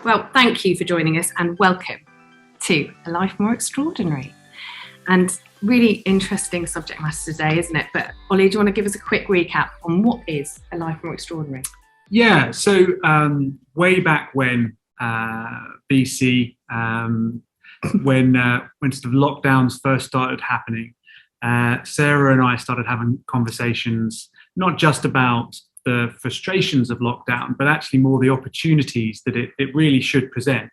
Well, thank you for joining us and welcome to A Life More Extraordinary. And really interesting subject matter today, isn't it? But Ollie, do you want to give us a quick recap on what is A Life More Extraordinary? Yeah, so way back when, BC, when sort of lockdowns first started happening, Sarah and I started having conversations, not just about the frustrations of lockdown, but actually more the opportunities that it really should present.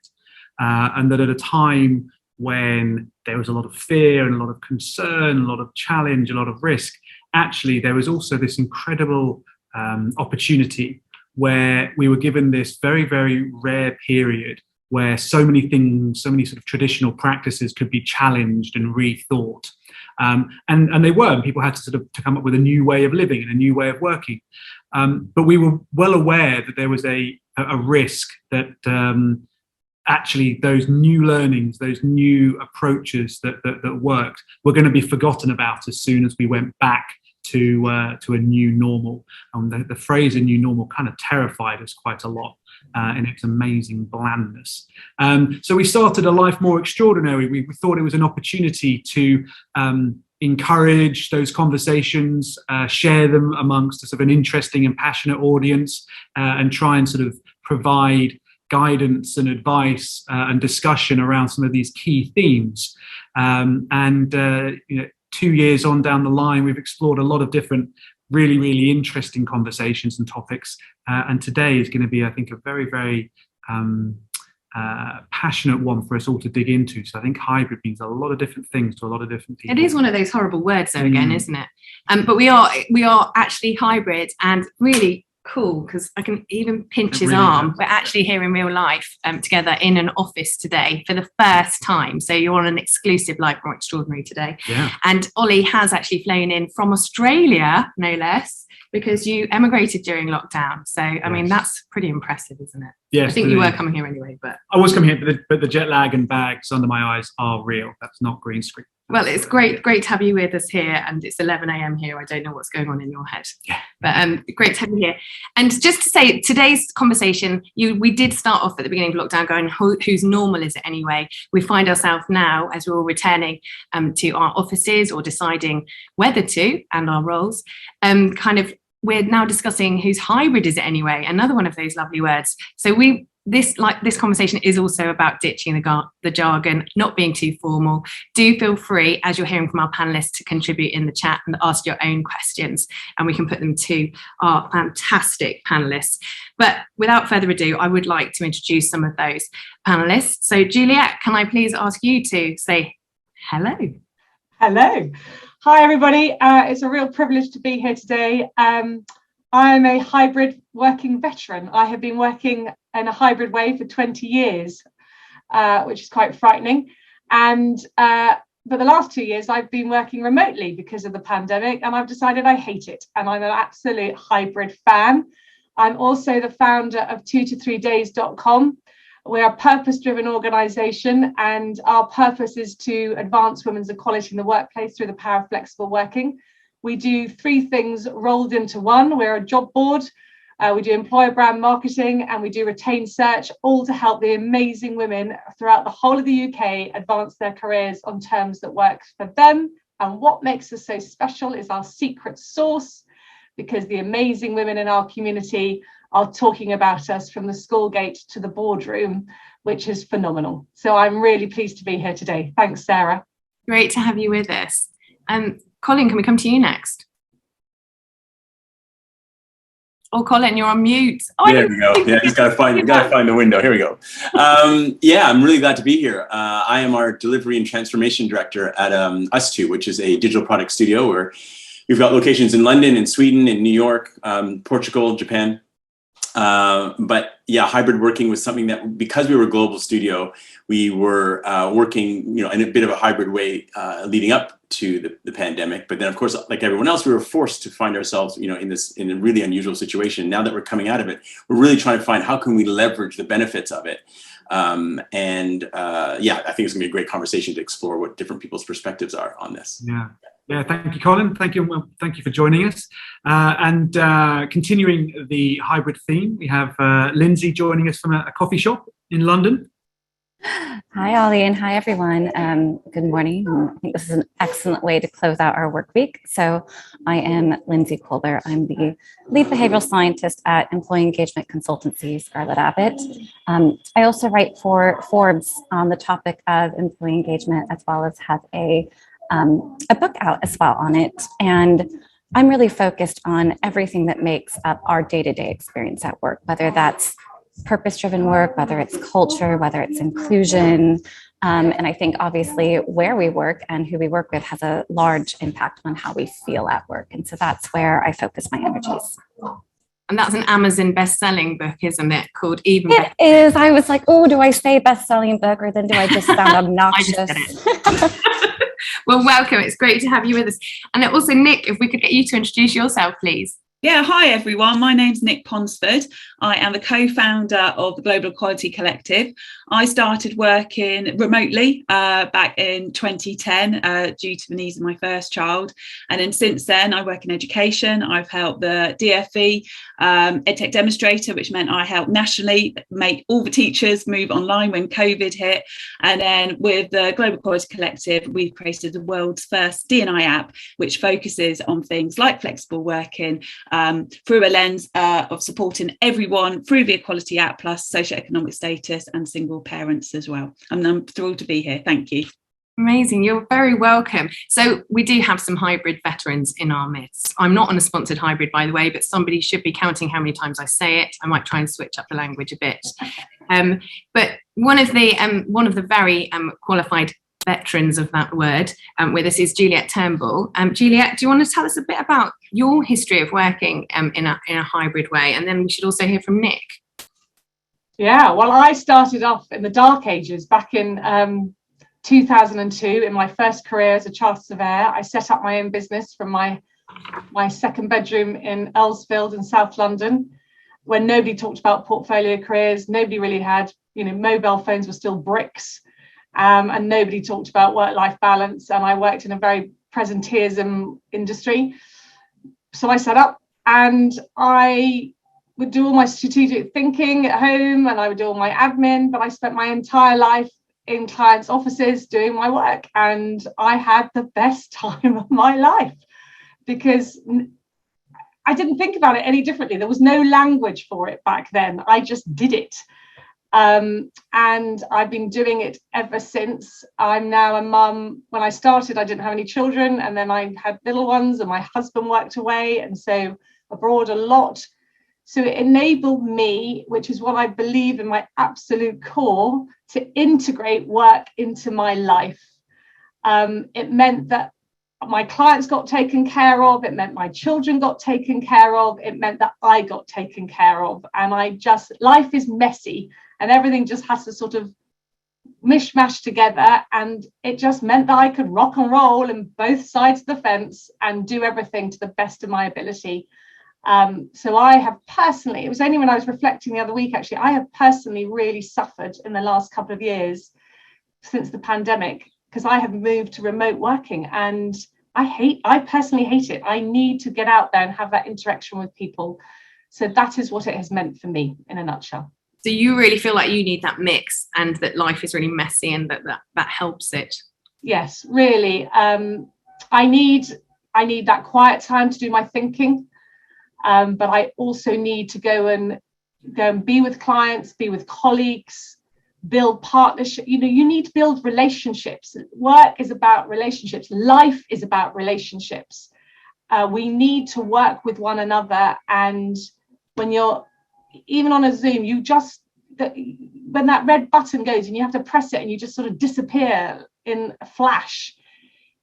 And that at a time when there was a lot of fear and a lot of concern, a lot of challenge, a lot of risk, actually there was also this incredible opportunity where we were given this very, very rare period where so many things, so many sort of traditional practices could be challenged and rethought. And they were, and people had to sort of to come up with a new way of living and a new way of working. But we were well aware that there was a risk that actually those new learnings, those new approaches that worked were going to be forgotten about as soon as we went back to a new normal. The phrase "a new normal" kind of terrified us quite a lot in its amazing blandness. So we started A Life More Extraordinary. We thought it was an opportunity to encourage those conversations, share them amongst a sort of an interesting and passionate audience, and try and sort of provide guidance and advice and discussion around some of these key themes. You know, 2 years on down the line, we've explored a lot of different really, really interesting conversations and topics. And today is going to be, I think, a very, very passionate one for us all to dig into. So I think hybrid means a lot of different things to a lot of different people. It is one of those horrible words, though, again, isn't it? But we are actually hybrid, and really cool because I can even pinch his arm. We're actually here in real life together in an office today for the first time. So you're on an exclusive Life More Extraordinary today. Yeah. And Ollie has actually flown in from Australia, no less, because you emigrated during lockdown. So, I mean, that's pretty impressive, isn't it? Yes. I think you were coming here anyway, but... I was coming here, but the jet lag and bags under my eyes are real. That's not green screen. Well, it's great to have you with us here, and it's 11 a.m. here. I don't know what's going on in your head, but great to have you here. And just to say, today's conversation, we did start off at the beginning of lockdown going, whose normal is it anyway? We find ourselves now, as we're all returning to our offices or deciding whether to, and our roles, we're now discussing whose hybrid is it anyway? Another one of those lovely words. So this conversation is also about ditching the jargon, not being too formal. Do feel free, as you're hearing from our panelists, to contribute in the chat and ask your own questions, and we can put them to our fantastic panelists. But without further ado, I would like to introduce some of those panelists. So Juliet, can I please ask you to say hello? Hello. Hi, everybody. It's a real privilege to be here today. I'm a hybrid working veteran. I have been working in a hybrid way for 20 years, which is quite frightening. And for the last 2 years, I've been working remotely because of the pandemic, and I've decided I hate it. And I'm an absolute hybrid fan. I'm also the founder of 2to3days.com. We're a purpose-driven organisation, and our purpose is to advance women's equality in the workplace through the power of flexible working. We do 3 things rolled into one. We're a job board, we do employer brand marketing, and we do retained search, all to help the amazing women throughout the whole of the UK advance their careers on terms that work for them. And what makes us so special is our secret sauce, because the amazing women in our community are talking about us from the school gate to the boardroom, which is phenomenal. So I'm really pleased to be here today. Thanks, Sarah. Great to have you with us. Colin, can we come to you next? Oh, Colin, you're on mute. Oh, there we go. Yeah, just gotta find the window. Here we go. Yeah, I'm really glad to be here. I am our delivery and transformation director at Us2, which is a digital product studio where we've got locations in London, in Sweden, in New York, Portugal, Japan. But yeah, hybrid working was something that, because we were a global studio, we were working, in a bit of a hybrid way leading up to the pandemic. But then, of course, like everyone else, we were forced to find ourselves, in a really unusual situation. Now that we're coming out of it, we're really trying to find how can we leverage the benefits of it. Yeah, I think it's gonna be a great conversation to explore what different people's perspectives are on this. Yeah. Yeah, thank you, Colin. Thank you, thank you for joining us. And continuing the hybrid theme, we have Lindsay joining us from a coffee shop in London. Hi, Ollie, and hi, everyone. Good morning. I think this is an excellent way to close out our work week. So I am Lindsay Colbert. I'm the lead behavioral scientist at employee engagement consultancy, Scarlett Abbott. I also write for Forbes on the topic of employee engagement, as well as have a book out as well on it. And I'm really focused on everything that makes up our day-to-day experience at work, whether that's purpose-driven work, whether it's culture, whether it's inclusion. And I think obviously where we work and who we work with has a large impact on how we feel at work. And so that's where I focus my energies. And that's an Amazon best-selling book, isn't it? Called Even It Better. is. I was like, oh, do I say best-selling book or then do I just sound obnoxious? I just did it. Well, welcome. It's great to have you with us. And also, Nick, if we could get you to introduce yourself, please. Yeah, hi everyone. My name's Nick Ponsford. I am the co-founder of the Global Equality Collective. I started working remotely back in 2010 due to the needs of my first child. And then since then, I work in education. I've helped the DFE EdTech Demonstrator, which meant I helped nationally make all the teachers move online when COVID hit. And then with the Global Equality Collective, we've created the world's first D&I app, which focuses on things like flexible working, through a lens of supporting everyone through the Equality Act plus socioeconomic status and single parents as well. And I'm thrilled to be here. Thank you. Amazing. You're very welcome. So we do have some hybrid veterans in our midst. I'm not on a sponsored hybrid, by the way, but somebody should be counting how many times I say it. I might try and switch up the language a bit. But one of the very qualified veterans of that word with us is Juliet Turnbull. Juliet, do you want to tell us a bit about your history of working in a hybrid way? And then we should also hear from Nick. Yeah, well, I started off in the dark ages back in 2002 in my first career as a chartered surveyor. I set up my own business from my second bedroom in Earlsfield in South London, when nobody talked about portfolio careers. Nobody really had, mobile phones were still bricks. And nobody talked about work-life balance, and I worked in a very presenteeism industry. So I set up and I would do all my strategic thinking at home and I would do all my admin, but I spent my entire life in clients' offices doing my work, and I had the best time of my life because I didn't think about it any differently. There was no language for it back then. I just did it. And I've been doing it ever since. I'm now a mum. When I started, I didn't have any children, and then I had little ones, and my husband worked away, and so abroad a lot. So it enabled me, which is what I believe in my absolute core, to integrate work into my life. It meant that my clients got taken care of. It meant my children got taken care of. It meant that I got taken care of. And life is messy. And everything just has to sort of mishmash together. And it just meant that I could rock and roll in both sides of the fence and do everything to the best of my ability. So I have personally, it was only when I was reflecting the other week, actually, I have personally really suffered in the last couple of years since the pandemic, because I have moved to remote working and I personally hate it. I need to get out there and have that interaction with people. So that is what it has meant for me in a nutshell. So you really feel like you need that mix and that life is really messy and that helps it? Yes, really. I need that quiet time to do my thinking, but I also need to go and be with clients, be with colleagues, build partnership. You need to build relationships. Work is about relationships. Life is about relationships. We need to work with one another. And when you're even on a Zoom, when that red button goes and you have to press it and you just sort of disappear in a flash,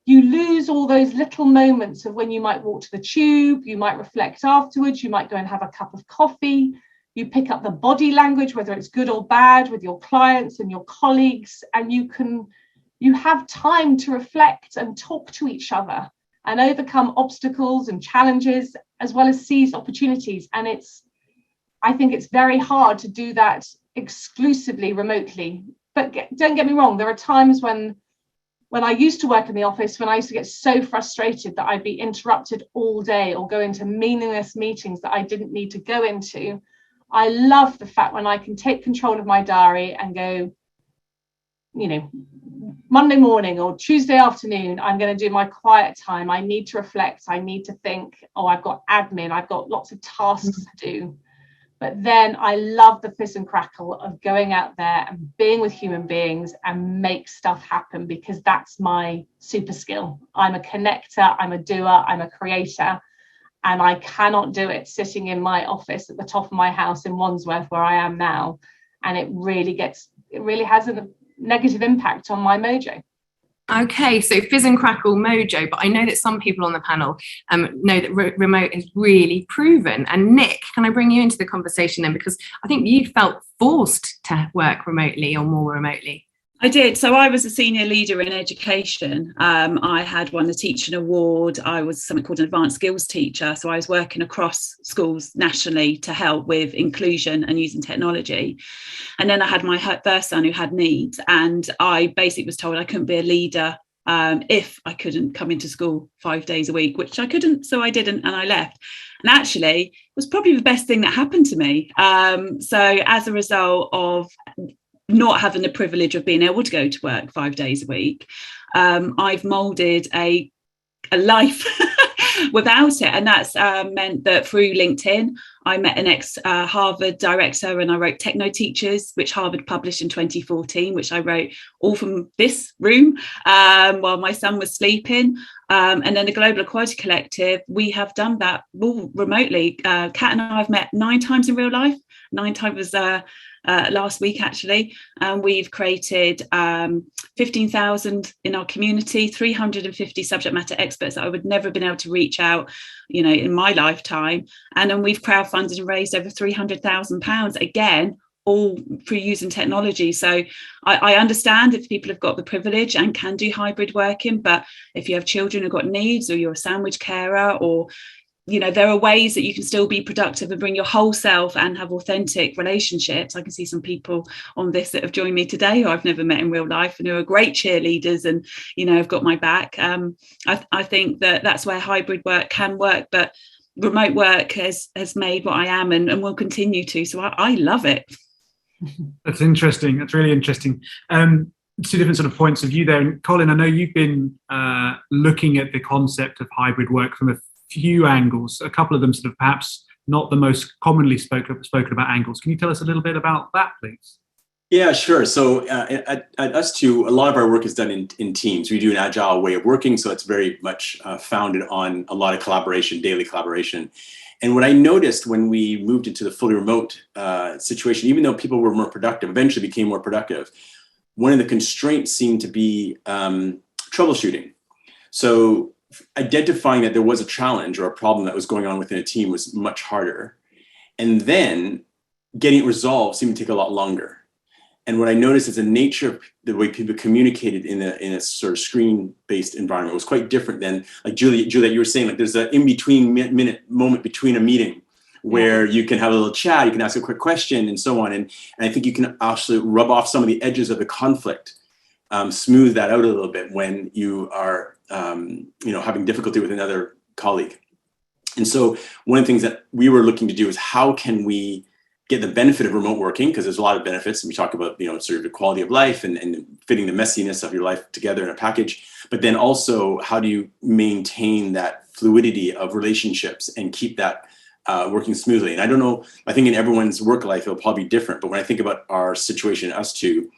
you lose all those little moments of when you might walk to the tube, you might reflect afterwards, you might go and have a cup of coffee, you pick up the body language, whether it's good or bad, with your clients and your colleagues, and you have time to reflect and talk to each other and overcome obstacles and challenges, as well as seize opportunities. And I think it's very hard to do that exclusively remotely. But don't get me wrong, there are times when when I used to work in the office, when I used to get so frustrated that I'd be interrupted all day or go into meaningless meetings that I didn't need to go into, I love the fact when I can take control of my diary and go, you know, Monday morning or Tuesday afternoon, I'm going to do my quiet time. I need to reflect. I need to think, oh, I've got admin. I've got lots of tasks to do. But then I love the fizz and crackle of going out there and being with human beings and make stuff happen, because that's my super skill. I'm a connector, I'm a doer, I'm a creator, and I cannot do it sitting in my office at the top of my house in Wandsworth, where I am now. And it really has a negative impact on my mojo. Okay, so fizz and crackle mojo, but I know that some people on the panel know that remote is really proven. And Nick, can I bring you into the conversation then? Because I think you felt forced to work remotely or more remotely. I did. So I was a senior leader in education. I had won the teaching award. I was something called an advanced skills teacher. So I was working across schools nationally to help with inclusion and using technology. And then I had my first son who had needs. And I basically was told I couldn't be a leader if I couldn't come into school 5 days a week, which I couldn't. So I didn't, and I left. And actually, it was probably the best thing that happened to me. So as a result of not having the privilege of being able to go to work 5 days a week, I've moulded a life without it. And that's meant that through LinkedIn, I met an ex-Harvard director, and I wrote Techno Teachers, which Harvard published in 2014, which I wrote all from this room while my son was sleeping. And then the Global Equality Collective, we have done that all remotely. Kat and I have met 9 times in real life. 9 times was last week, actually. We've created 15,000 in our community, 350 subject matter experts that I would never have been able to reach out, you know, in my lifetime. And then we've crowdfunded and raised over £300,000, again, all through using technology. So I understand if people have got the privilege and can do hybrid working, but if you have children who've got needs, or you're a sandwich carer, or you know, there are ways that you can still be productive and bring your whole self and have authentic relationships. I can see some people on this that have joined me today who I've never met in real life and who are great cheerleaders and, you know, have got my back. I think that that's where hybrid work can work, but remote work has made what I am and will continue to. So I love it. That's interesting. That's really interesting. 2 different sort of points of view there. And Colin, I know you've been looking at the concept of hybrid work from a few angles, a couple of them sort of perhaps not the most commonly spoken about angles. Can you tell us a little bit about that, please? Yeah, sure. So at us too, a lot of our work is done in teams. We do an agile way of working, so it's very much founded on a lot of collaboration, daily collaboration. And what I noticed when we moved into the fully remote situation, even though people were more productive, eventually became more productive, one of the constraints seemed to be troubleshooting. So identifying that there was a challenge or a problem that was going on within a team was much harder. And then getting it resolved seemed to take a lot longer. And what I noticed is the nature of the way people communicated in a sort of screen-based environment was quite different than, like Juliet, you were saying, like there's an in-between minute moment between a meeting where you can have a little chat, you can ask a quick question and so on. And I think you can actually rub off some of the edges of the conflict, smooth that out a little bit when you are having difficulty with another colleague. And so one of the things that we were looking to do is how can we get the benefit of remote working, because there's a lot of benefits, and we talk about, sort of the quality of life and fitting the messiness of your life together in a package, but then also how do you maintain that fluidity of relationships and keep that working smoothly. And I don't know, I think in everyone's work life it'll probably be different, but when I think about our situation, us two,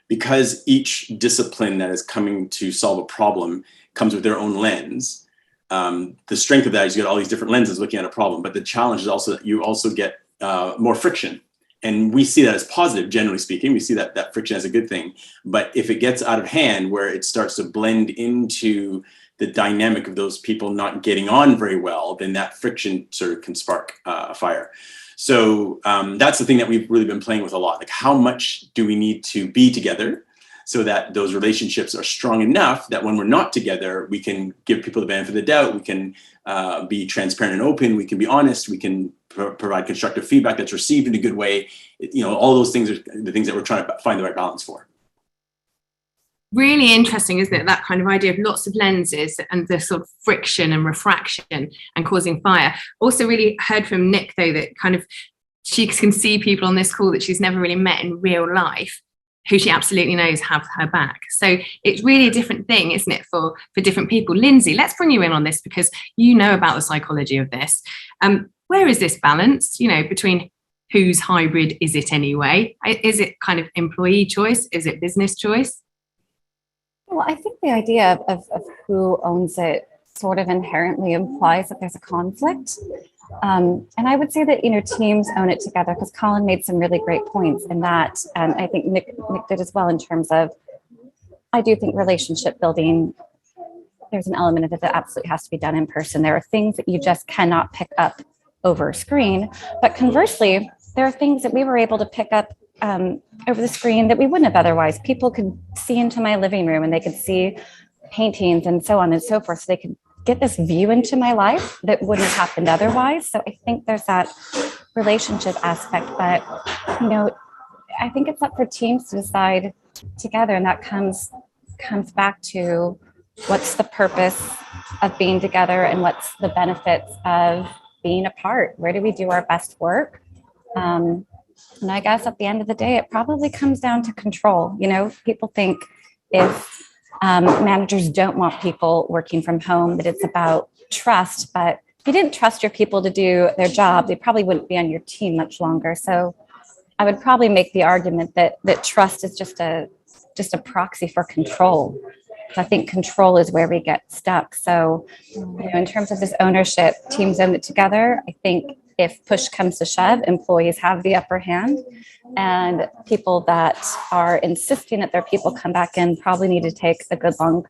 because each discipline that is coming to solve a problem comes with their own lens. The strength of that is you get all these different lenses looking at a problem, but the challenge is also that you also get more friction. And we see that as positive, generally speaking. We see that friction as a good thing. But if it gets out of hand, where it starts to blend into the dynamic of those people not getting on very well, then that friction sort of can spark a fire. So that's the thing that we've really been playing with a lot. Like, how much do we need to be together so that those relationships are strong enough that when we're not together, we can give people the benefit of the doubt, we can be transparent and open, we can be honest, we can provide constructive feedback that's received in a good way. All those things are the things that we're trying to find the right balance for. really interesting, isn't it? That kind of idea of lots of lenses and the sort of friction and refraction and causing fire. Also really heard from Nick, though, that kind of she can see people on this call that she's never really met in real life who she absolutely knows have her back. So it's really a different thing, isn't it, for different people. Lindsay, let's bring you in on this because you know about the psychology of this. Where is this balance, between whose hybrid is it anyway? Is it kind of employee choice? Is it business choice? Well, I think the idea of who owns it sort of inherently implies that there's a conflict. And I would say that, teams own it together, because Colin made some really great points in that. And I think Nick did as well, in terms of, I do think relationship building, there's an element of it that absolutely has to be done in person. There are things that you just cannot pick up over a screen. But conversely, there are things that we were able to pick up over the screen that we wouldn't have otherwise. People could see into my living room and they could see paintings and so on and so forth. So they could get this view into my life that wouldn't have happened otherwise. So I think there's that relationship aspect, but I think it's up for teams to decide together, and that comes back to what's the purpose of being together and what's the benefits of being apart. Where do we do our best work? And I guess at the end of the day, it probably comes down to control. People think if managers don't want people working from home, that it's about trust. But if you didn't trust your people to do their job, they probably wouldn't be on your team much longer. So I would probably make the argument that trust is just a proxy for control. I think control is where we get stuck. So, in terms of this ownership, teams own it together. I think if push comes to shove, employees have the upper hand, and people that are insisting that their people come back in probably need to take a good long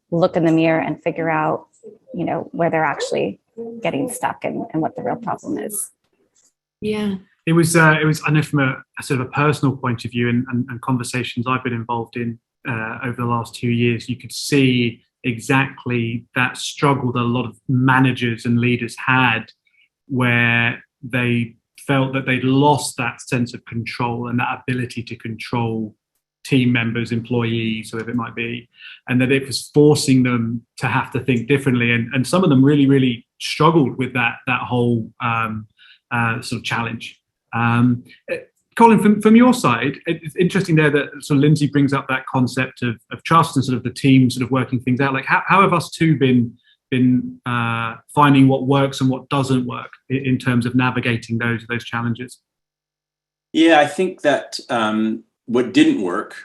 look in the mirror and figure out, where they're actually getting stuck and what the real problem is. Yeah. It was, I know, from a sort of a personal point of view and conversations I've been involved in over the last 2 years, you could see exactly that struggle that a lot of managers and leaders had, where they felt that they'd lost that sense of control and that ability to control team members, employees, whatever it might be, and that it was forcing them to have to think differently. And some of them really, really struggled with that whole sort of challenge. Colin, from your side, it's interesting there that sort of Lindsay brings up that concept of trust and sort of the team sort of working things out. Like, how have us two been finding what works and what doesn't work in terms of navigating those challenges? Yeah, I think that what didn't work,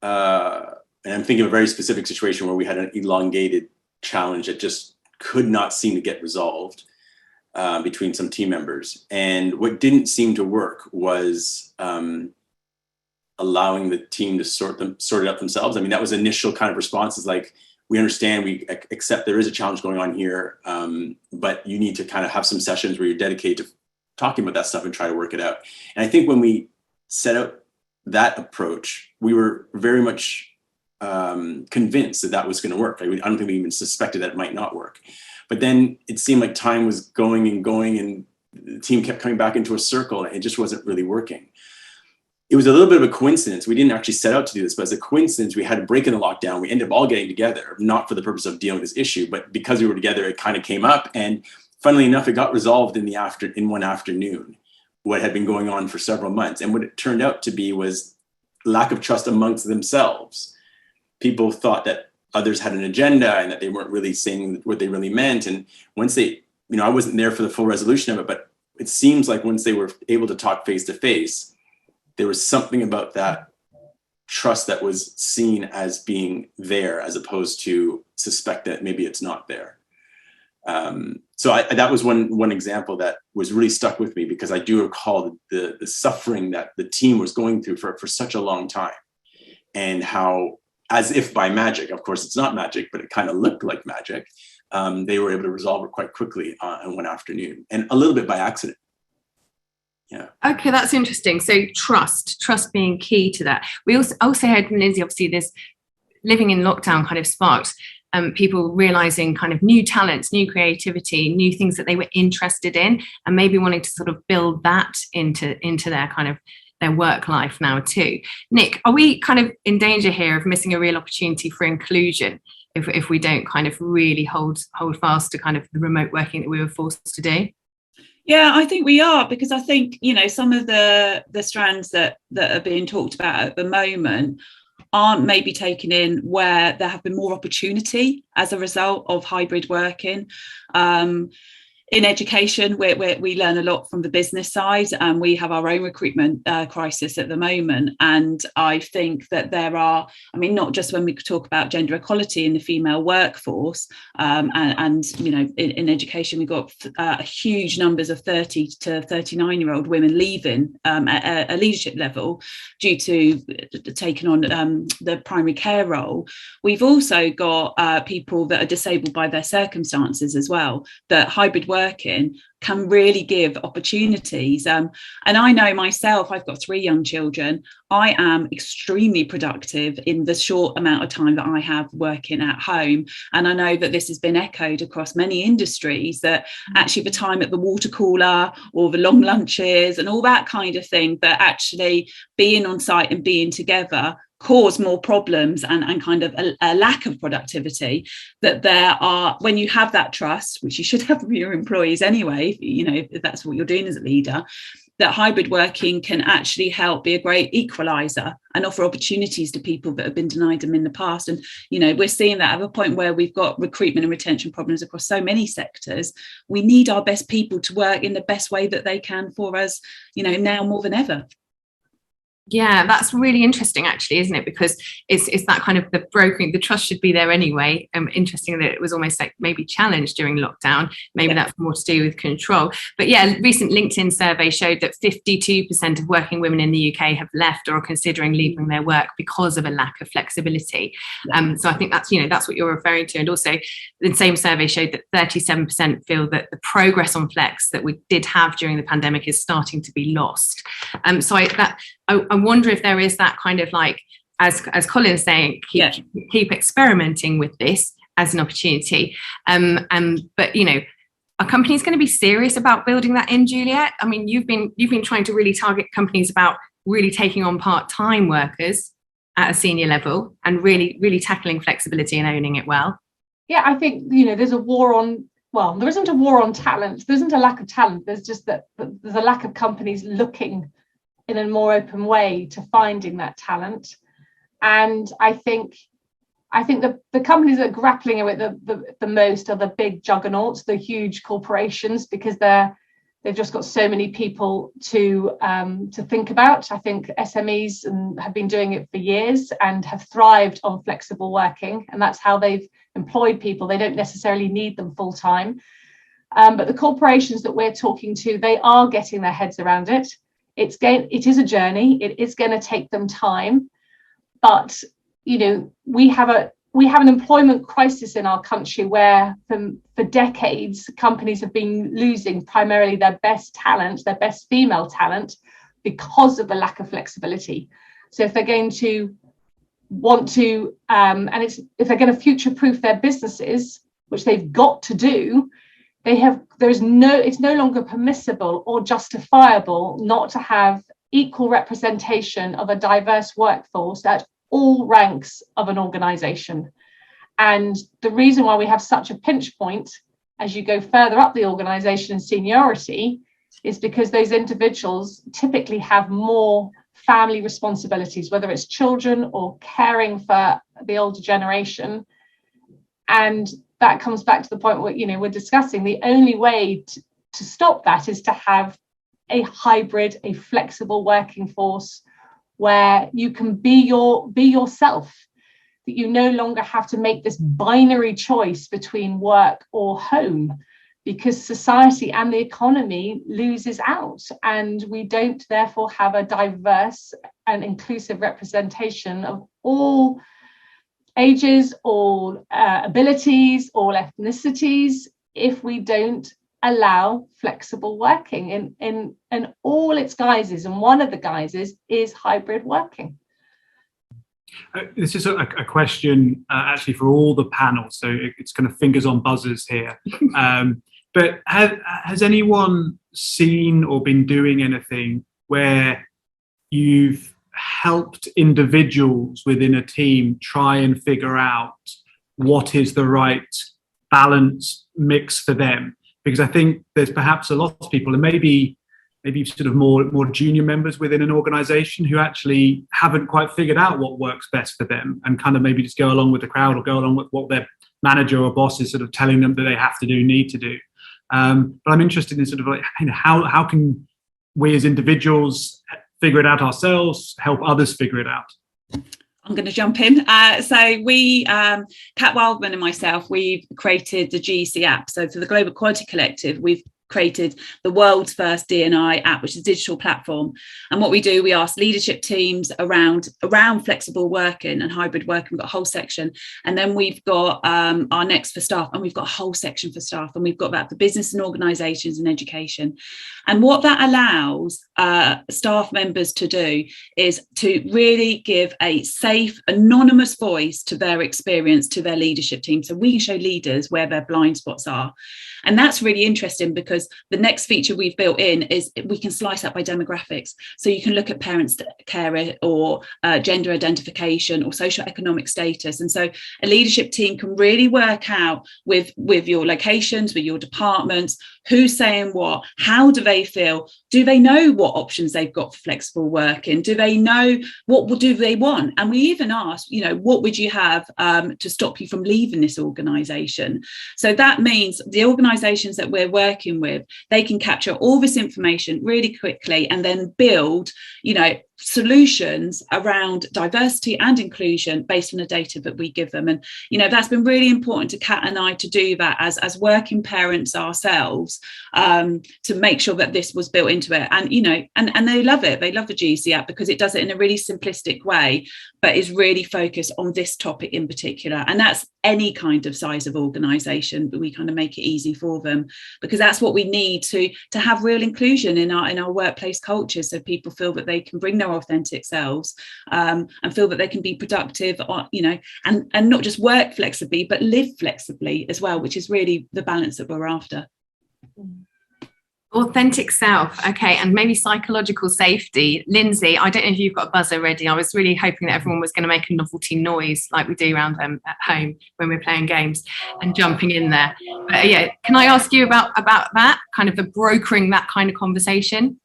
and I'm thinking of a very specific situation where we had an elongated challenge that just could not seem to get resolved between some team members. And what didn't seem to work was allowing the team to sort it out themselves. I mean, that was initial kind of responses like, we understand, we accept there is a challenge going on here, but you need to kind of have some sessions where you're dedicated to talking about that stuff and try to work it out. And I think when we set out that approach, we were very much convinced that was going to work. I don't think we even suspected that it might not work. But then it seemed like time was going, and the team kept coming back into a circle, and it just wasn't really working. It was a little bit of a coincidence. We didn't actually set out to do this, but as a coincidence, we had a break in the lockdown. We ended up all getting together, not for the purpose of dealing with this issue, but because we were together, it kind of came up. And funnily enough, it got resolved in one afternoon, what had been going on for several months. And what it turned out to be was lack of trust amongst themselves. People thought that others had an agenda and that they weren't really saying what they really meant. And once they, I wasn't there for the full resolution of it, but it seems like once they were able to talk face to face, there was something about that trust that was seen as being there, as opposed to suspect that maybe it's not there. So that was one example that was really stuck with me, because I do recall the suffering that the team was going through for such a long time, and how, as if by magic, of course it's not magic, but it kind of looked like magic, they were able to resolve it quite quickly in one afternoon, and a little bit by accident. Yeah. Okay, that's interesting. So trust being key to that. We also heard from Lindsay, obviously, this living in lockdown kind of sparked people realizing kind of new talents, new creativity, new things that they were interested in, and maybe wanting to sort of build that into their kind of their work life now too. Nick, are we kind of in danger here of missing a real opportunity for inclusion if we don't kind of really hold fast to kind of the remote working that we were forced to do? Yeah, I think we are, because I think, you know, some of the strands that are being talked about at the moment aren't maybe taken in where there have been more opportunity as a result of hybrid working. In education, we learn a lot from the business side, and we have our own recruitment crisis at the moment. And I think that there are, I mean, not just when we talk about gender equality in the female workforce, and you know, in education, we've got huge numbers of 30 to 39-year-old women leaving at a leadership level due to taking on the primary care role. We've also got people that are disabled by their circumstances as well, that hybrid working can really give opportunities. And I know myself, I've got 3 young children. I am extremely productive in the short amount of time that I have working at home. And I know that this has been echoed across many industries, that actually the time at the water cooler or the long lunches and all that kind of thing, that actually being on site and being together cause more problems and kind of a lack of productivity. That there are, when you have that trust, which you should have with your employees anyway, you know, if that's what you're doing as a leader, that hybrid working can actually help be a great equalizer and offer opportunities to people that have been denied them in the past. And, you know, we're seeing that at a point where we've got recruitment and retention problems across so many sectors. We need our best people to work in the best way that they can for us, you know, now more than ever. Yeah, that's really interesting, actually, isn't it? Because it's that kind of the brokering, the trust should be there anyway. Interesting that it was almost like maybe challenged during lockdown. Maybe that's more to do with control. But yeah, a recent LinkedIn survey showed that 52% of working women in the UK have left or are considering leaving their work because of a lack of flexibility. So I think that's, you know, that's what you're referring to. And also the same survey showed that 37% feel that the progress on flex that we did have during the pandemic is starting to be lost. So I wonder if there is that kind of, like, as Colin's saying, keep experimenting with this as an opportunity. But, you know, are companies going to be serious about building that in, Juliet? I mean, you've been trying to really target companies about really taking on part-time workers at a senior level and really tackling flexibility and owning it well. Yeah, I think, you know, there's a war on, well, there isn't a war on talent. There isn't a lack of talent. There's just that there's a lack of companies looking in a more open way to finding that talent. And I think the companies that are grappling with the most are the big juggernauts, the huge corporations, because they've just got so many people to think about. I think SMEs have been doing it for years and have thrived on flexible working, and that's how they've employed people. They don't necessarily need them full time. But the corporations that we're talking to, they are getting their heads around it. It is a journey. It is going to take them time, but, you know, we have an employment crisis in our country where for decades companies have been losing primarily their best talent, their best female talent, because of the lack of flexibility. So if they're going to want to, if they're going to future-proof their businesses, which they've got to do, it's no longer permissible or justifiable not to have equal representation of a diverse workforce at all ranks of an organization. And the reason why we have such a pinch point as you go further up the organization in seniority is because those individuals typically have more family responsibilities, whether it's children or caring for the older generation. And that comes back to the point where, you know, we're discussing the only way to stop that is to have a hybrid, a flexible working force where you can be yourself, that you no longer have to make this binary choice between work or home, because society and the economy loses out, and we don't therefore have a diverse and inclusive representation of all ages, all abilities, all ethnicities, if we don't allow flexible working in all its guises. And one of the guises is hybrid working. This is a question actually for all the panel, so it's kind of fingers on buzzers here. But has anyone seen or been doing anything where you've helped individuals within a team try and figure out what is the right balance mix for them? Because I think there's perhaps a lot of people, and maybe sort of more junior members within an organization, who actually haven't quite figured out what works best for them, and kind of maybe just go along with the crowd or go along with what their manager or boss is sort of telling them that they have to do, need to do. But I'm interested in sort of like, how can we as individuals figure it out ourselves, help others figure it out? I'm going to jump in. So we, Kat Wildman and myself, we've created the GEC app. So for the Global Quality Collective, we've created the world's first D&I app, which is a digital platform. And what we do, we ask leadership teams around flexible working and hybrid working. We've got a whole section. And then we've got our next for staff, and we've got a whole section for staff. And we've got that for business and organisations and education. And what that allows staff members to do is to really give a safe, anonymous voice to their experience, to their leadership team. So we can show leaders where their blind spots are. And that's really interesting, because the next feature we've built in is we can slice up by demographics. So you can look at parents' care or gender identification or socioeconomic status. And so a leadership team can really work out with your locations, with your departments, who's saying what, how do they feel? Do they know what options they've got for flexible working? Do they know what do they want? And we even ask, what would you have to stop you from leaving this organisation? So that means the organisations that we're working with, they can capture all this information really quickly and then build, solutions around diversity and inclusion based on the data that we give them. And that's been really important to Kat and I to do that as working parents ourselves, to make sure that this was built into it. And and they love it. They love the GEC app because it does it in a really simplistic way, but is really focused on this topic in particular. And that's any kind of size of organisation, but we kind of make it easy for them, because that's what we need to have real inclusion in our workplace culture, so people feel that they can bring their authentic selves, and feel that they can be productive, and not just work flexibly, but live flexibly as well, which is really the balance that we're after. Authentic self. Okay. And maybe psychological safety. Lindsay, I don't know if you've got a buzzer ready. I was really hoping that everyone was going to make a novelty noise like we do around them at home when we're playing games and jumping in there. But yeah, can I ask you about that, kind of the brokering that kind of conversation?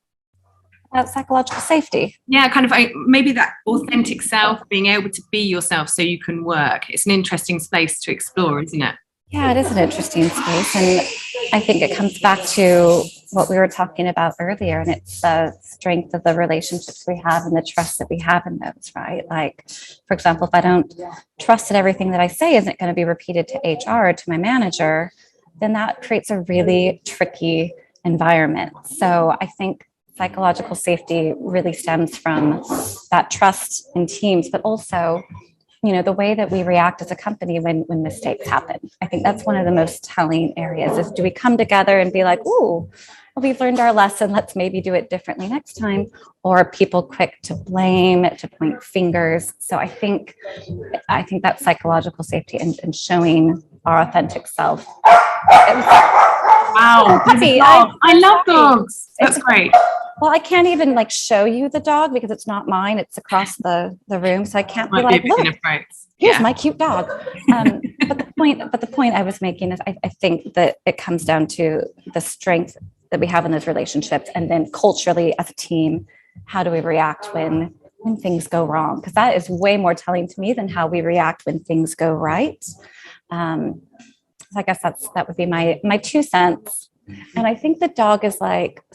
About psychological safety. Yeah, kind of maybe that authentic self, being able to be yourself so you can work. It's an interesting space to explore, isn't it? Yeah, it is an interesting space. And I think it comes back to what we were talking about earlier, and it's the strength of the relationships we have and the trust that we have in those, right? Like, for example, if I don't trust that everything that I say isn't going to be repeated to HR or to my manager, then that creates a really tricky environment. So I think psychological safety really stems from that trust in teams, but also the way that we react as a company when mistakes happen. I think that's one of the most telling areas is, do we come together and be like, ooh, well, we've learned our lesson, let's maybe do it differently next time? Or are people quick to blame, to point fingers? So I think that psychological safety and showing our authentic self. Wow, puppy. I love dogs. That's great. Well, I can't even show you the dog because it's not mine. It's across the room, so I can't be like, look, here's my cute dog. But the point I was making is, I think that it comes down to the strength that we have in those relationships, and then culturally as a team, how do we react when things go wrong? Because that is way more telling to me than how we react when things go right. So I guess that would be my 2 cents. And I think the dog is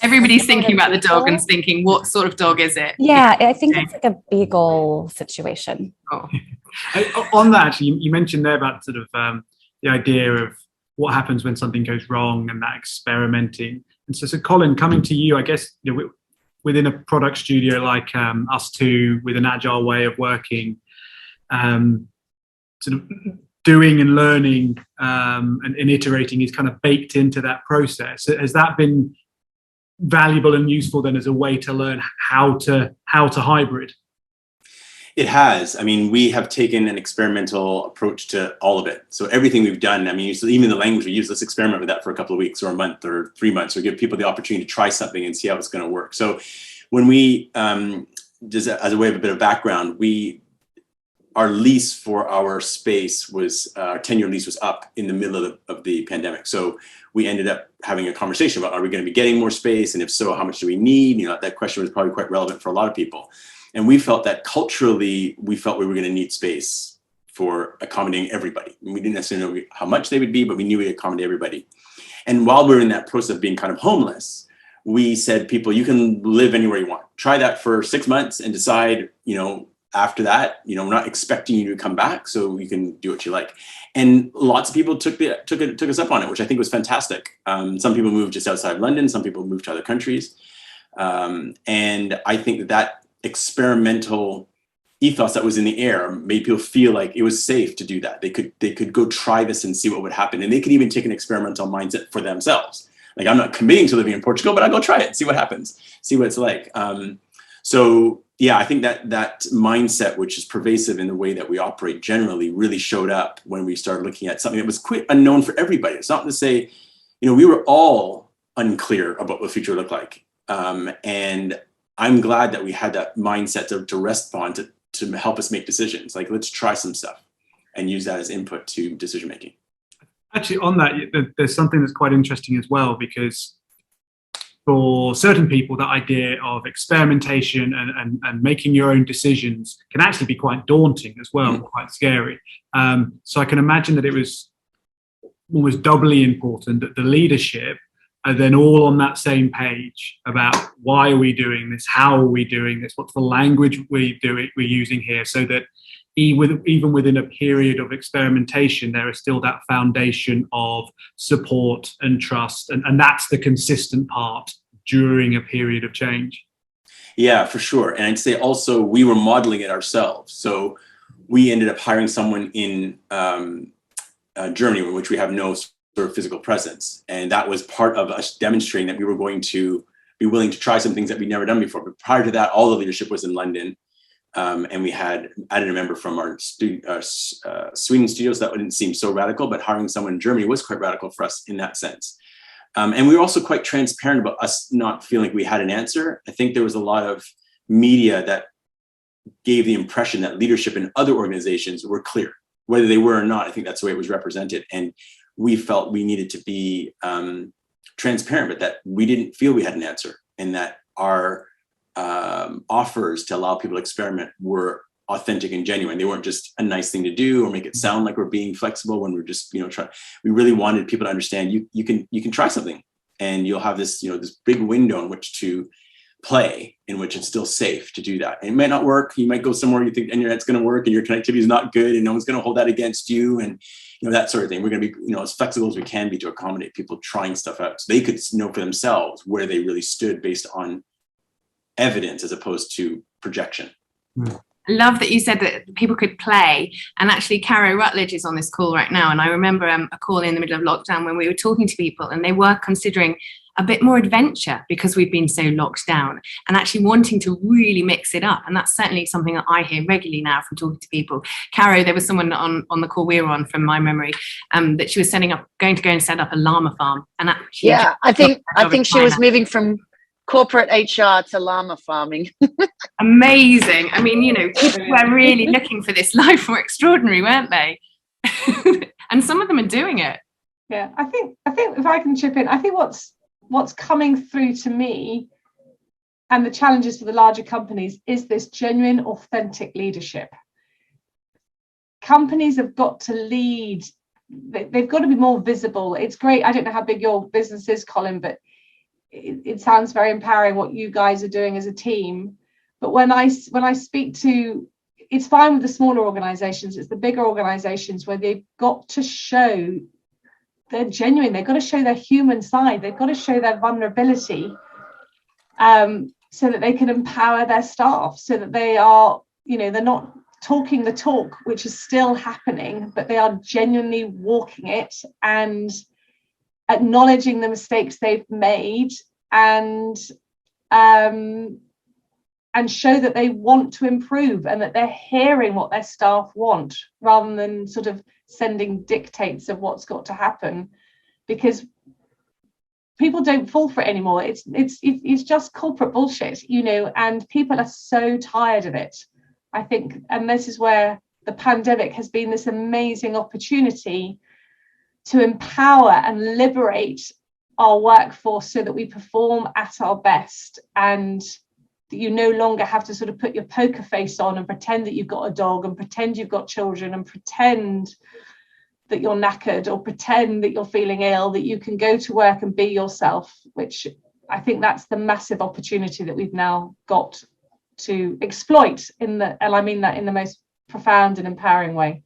everybody's thinking about the dog and thinking, what sort of dog is it? Yeah, I think it's like a beagle situation. Oh. On that, actually, you mentioned there about sort of the idea of what happens when something goes wrong and that experimenting. And so Colin, coming to you, I guess within a product studio like us two, with an agile way of working, sort of doing and learning and iterating is kind of baked into that process. Has that been valuable and useful then as a way to learn how to hybrid? It has. I mean, we have taken an experimental approach to all of it. So everything we've done, I mean, even the language we use, let's experiment with that for a couple of weeks or a month or 3 months, or give people the opportunity to try something and see how it's going to work. So when we just as a way of a bit of background, our lease for our space was, our 10-year lease was up in the middle of the pandemic. So we ended up having a conversation about, are we going to be getting more space? And if so, how much do we need? That question was probably quite relevant for a lot of people. And we felt that culturally, we felt we were going to need space for accommodating everybody. We didn't necessarily know how much they would be, but we knew we'd accommodate everybody. And while we were in that process of being kind of homeless, we said, people, you can live anywhere you want. Try that for 6 months and decide, after that, we're not expecting you to come back, so you can do what you like. And lots of people took us up on it, which I think was fantastic. Some people moved just outside of London, some people moved to other countries. And I think that experimental ethos that was in the air made people feel like it was safe to do that. They could go try this and see what would happen. And they could even take an experimental mindset for themselves. Like, I'm not committing to living in Portugal, but I'll go try it, see what happens, see what it's like. So yeah, I think that mindset, which is pervasive in the way that we operate generally, really showed up when we started looking at something that was quite unknown for everybody. It's not to say, we were all unclear about what the future looked like. And I'm glad that we had that mindset to rest upon to help us make decisions. Like, let's try some stuff and use that as input to decision making. Actually, on that, there's something that's quite interesting as well, because for certain people, that idea of experimentation and making your own decisions can actually be quite daunting as well, quite scary. So I can imagine that it was almost doubly important that the leadership are then all on that same page about why are we doing this, how are we doing this, what's the language we're using here, so that even within a period of experimentation, there is still that foundation of support and trust. And that's the consistent part during a period of change. Yeah, for sure. And I'd say also we were modeling it ourselves. So we ended up hiring someone in Germany, in which we have no sort of physical presence. And that was part of us demonstrating that we were going to be willing to try some things that we'd never done before. But prior to that, all the leadership was in London. And we had added a member from our Sweden studios. That didn't seem so radical, but hiring someone in Germany was quite radical for us in that sense. And we were also quite transparent about us not feeling like we had an answer. I think there was a lot of media that gave the impression that leadership in other organizations were clear, whether they were or not. I think that's the way it was represented. And we felt we needed to be transparent, but that we didn't feel we had an answer, and that our offers to allow people to experiment were authentic and genuine. They weren't just a nice thing to do or make it sound like we're being flexible when we're just, trying. We really wanted people to understand you can try something, and you'll have this, this big window in which to play, in which it's still safe to do that. And it might not work. You might go somewhere you think internet's going to work and your connectivity is not good and no one's going to hold that against you, and that sort of thing. We're going to be, as flexible as we can be to accommodate people trying stuff out, so they could know for themselves where they really stood based on evidence as opposed to projection. Love that you said that people could play, and actually Caro Rutledge is on this call right now, and I remember a call in the middle of lockdown when we were talking to people and they were considering a bit more adventure because we've been so locked down, and actually wanting to really mix it up. And that's certainly something that I hear regularly now from talking to people. Caro, there was someone on the call we were on, from my memory, that she was going to go and set up a llama farm, and actually, yeah, I think she was moving from corporate HR to llama farming. Amazing. I mean, people were really looking for this life more extraordinary, weren't they? And some of them are doing it. Yeah, I think if I can chip in, I think what's coming through to me, and the challenges for the larger companies, is this genuine, authentic leadership. Companies have got to lead. They've got to be more visible. It's great. I don't know how big your business is, Colin, but it sounds very empowering what you guys are doing as a team. But when I speak to, it's fine with the smaller organizations, it's the bigger organizations where they've got to show they're genuine, they've got to show their human side, they've got to show their vulnerability, so that they can empower their staff, so that they are, they're not talking the talk, which is still happening, but they are genuinely walking it and acknowledging the mistakes they've made, and show that they want to improve and that they're hearing what their staff want, rather than sort of sending dictates of what's got to happen. Because people don't fall for it anymore. It's just corporate bullshit, you know, and people are so tired of it, I think. And this is where the pandemic has been this amazing opportunity to empower and liberate our workforce so that we perform at our best, and you no longer have to sort of put your poker face on and pretend that you've got a dog and pretend you've got children and pretend that you're knackered or pretend that you're feeling ill, that you can go to work and be yourself, which I think that's the massive opportunity that we've now got to exploit and I mean that in the most profound and empowering way.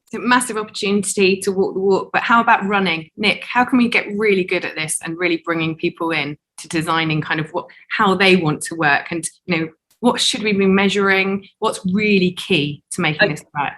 It's a massive opportunity to walk the walk, but how about running? Nick, how can we get really good at this and really bringing people in to designing kind of how they want to work, and you know, what should we be measuring? What's really key to making this work?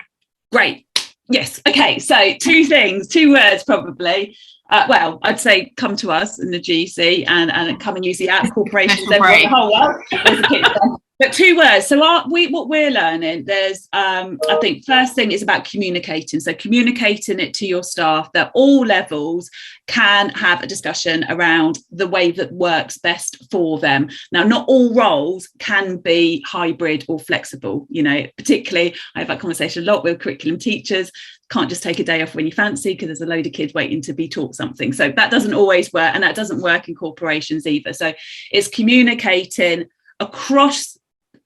Great. Yes. Okay. So two words probably. Well, I'd say come to us in the GC and come and use the app. Corporations, everyone, the whole world. There's a kit there. But 2 words. So what we're learning, there's, I think first thing is about communicating. So communicating it to your staff that all levels can have a discussion around the way that works best for them. Now, not all roles can be hybrid or flexible, you know, particularly I have that conversation a lot with curriculum teachers. Can't just take a day off when you fancy because there's a load of kids waiting to be taught something. So that doesn't always work, and that doesn't work in corporations either. So it's communicating across